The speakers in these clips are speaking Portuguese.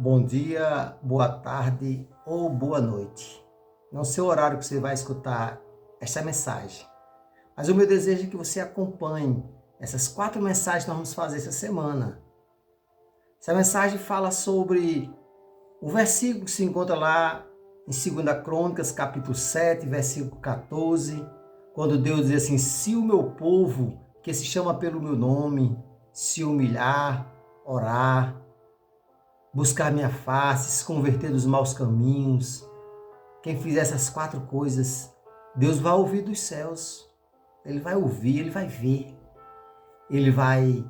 Bom dia, boa tarde ou boa noite. Não sei o horário que você vai escutar esta mensagem, mas o meu desejo é que você acompanhe essas 4 mensagens que nós vamos fazer essa semana. Essa mensagem fala sobre o versículo que se encontra lá em 2 Crônicas, capítulo 7, versículo 14, quando Deus diz assim: se o meu povo, que se chama pelo meu nome, se humilhar, orar, buscar minha face, se converter dos maus caminhos. Quem fizer essas 4 coisas, Deus vai ouvir dos céus. Ele vai ouvir, ele vai ver. Ele vai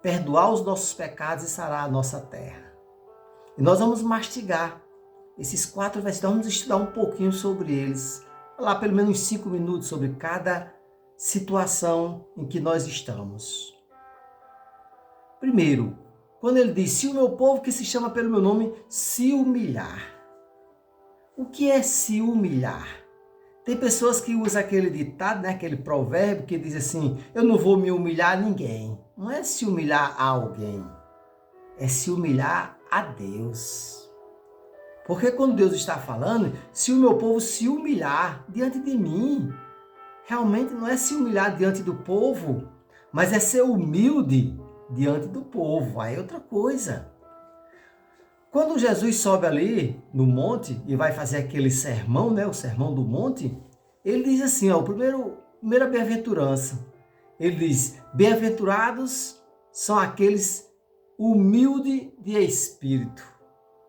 perdoar os nossos pecados e sarar a nossa terra. E nós vamos mastigar esses 4 versículos, vamos estudar um pouquinho sobre eles. Falar pelo menos 5 minutos sobre cada situação em que nós estamos. Primeiro, quando ele diz: se o meu povo que se chama pelo meu nome se humilhar. O que é se humilhar? Tem pessoas que usam aquele ditado, né, aquele provérbio que diz assim: eu não vou me humilhar a ninguém. Não é se humilhar a alguém, é se humilhar a Deus. Porque quando Deus está falando, se o meu povo se humilhar diante de mim, realmente não é se humilhar diante do povo, mas é ser humilde diante do povo. Aí é outra coisa. Quando Jesus sobe ali no monte e vai fazer aquele sermão, né, o sermão do monte, ele diz assim, ó, primeira bem-aventurança. Ele diz: bem-aventurados são aqueles humildes de espírito,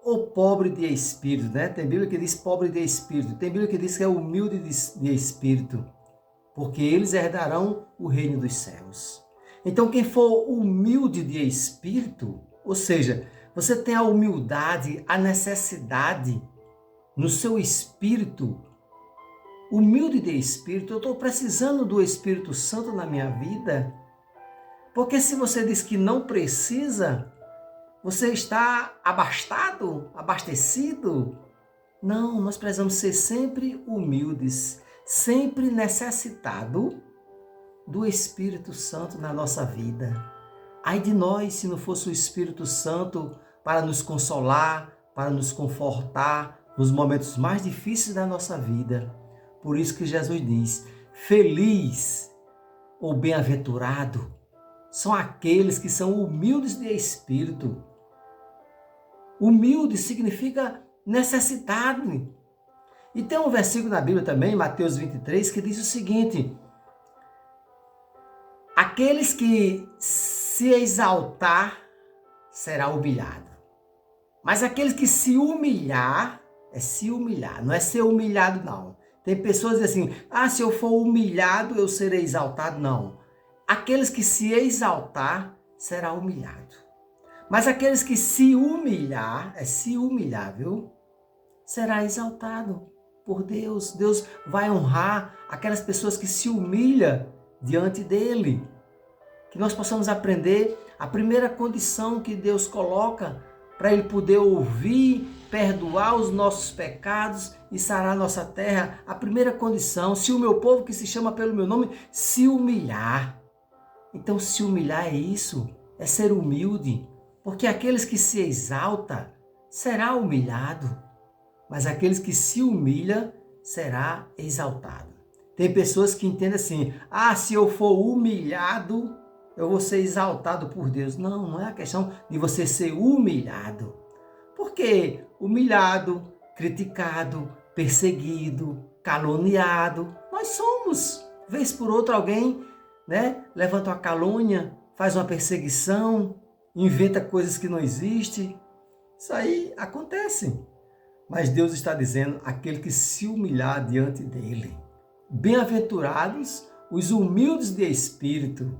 ou pobre de espírito, né? Tem Bíblia que diz pobre de espírito, tem Bíblia que diz que é humilde de espírito, porque eles herdarão o reino dos céus. Então, quem for humilde de espírito, ou seja, você tem a humildade, a necessidade no seu espírito, humilde de espírito, eu estou precisando do Espírito Santo na minha vida, porque se você diz que não precisa, você está abastado, abastecido? Não, nós precisamos ser sempre humildes, sempre necessitado do Espírito Santo na nossa vida. Ai de nós se não fosse o Espírito Santo para nos consolar, para nos confortar nos momentos mais difíceis da nossa vida. Por isso que Jesus diz: feliz ou bem-aventurado são aqueles que são humildes de espírito. Humilde significa necessitado. E tem um versículo na Bíblia também, Mateus 23, que diz o seguinte: aqueles que se exaltar será humilhado. Mas aqueles que se humilhar, é se humilhar, não é ser humilhado não. Tem pessoas que dizem assim: se eu for humilhado, eu serei exaltado. Não. Aqueles que se exaltar, será humilhado. Mas aqueles que se humilhar, é se humilhar, viu? Será exaltado por Deus. Deus vai honrar aquelas pessoas que se humilham diante dele. Que nós possamos aprender a primeira condição que Deus coloca para ele poder ouvir, perdoar os nossos pecados e sarar nossa terra. A primeira condição: se o meu povo que se chama pelo meu nome se humilhar. Então, se humilhar é isso, é ser humilde, porque aqueles que se exaltam será humilhado, mas aqueles que se humilham será exaltado. Tem pessoas que entendem assim: se eu for humilhado, eu vou ser exaltado por Deus. Não, não é a questão de você ser humilhado. Porque humilhado, criticado, perseguido, caluniado, nós somos. Vez por outra alguém, né, levanta uma calúnia, faz uma perseguição, inventa coisas que não existem. Isso aí acontece. Mas Deus está dizendo: aquele que se humilhar diante dele. Bem-aventurados os humildes de espírito,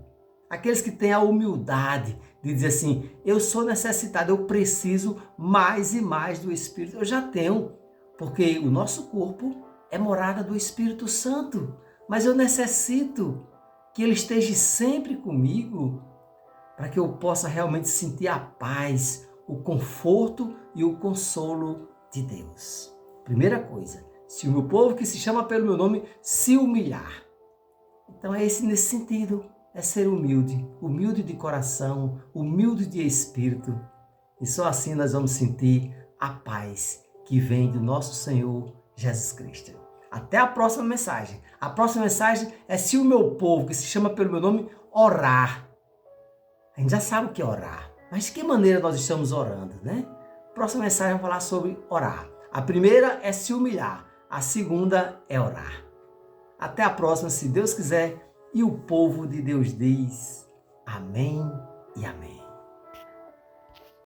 aqueles que têm a humildade de dizer assim: eu sou necessitado, eu preciso mais e mais do Espírito. Eu já tenho, porque o nosso corpo é morada do Espírito Santo, mas eu necessito que ele esteja sempre comigo para que eu possa realmente sentir a paz, o conforto e o consolo de Deus. Primeira coisa: se o meu povo que se chama pelo meu nome se humilhar. Então é nesse sentido, é ser humilde, humilde de coração, humilde de espírito. E só assim nós vamos sentir a paz que vem do nosso Senhor Jesus Cristo. Até a próxima mensagem. A próxima mensagem é se o meu povo, que se chama pelo meu nome, orar. A gente já sabe o que é orar, mas de que maneira nós estamos orando, né? A próxima mensagem vai falar sobre orar. A primeira é se humilhar, a segunda é orar. Até a próxima, se Deus quiser, e o povo de Deus diz amém e amém.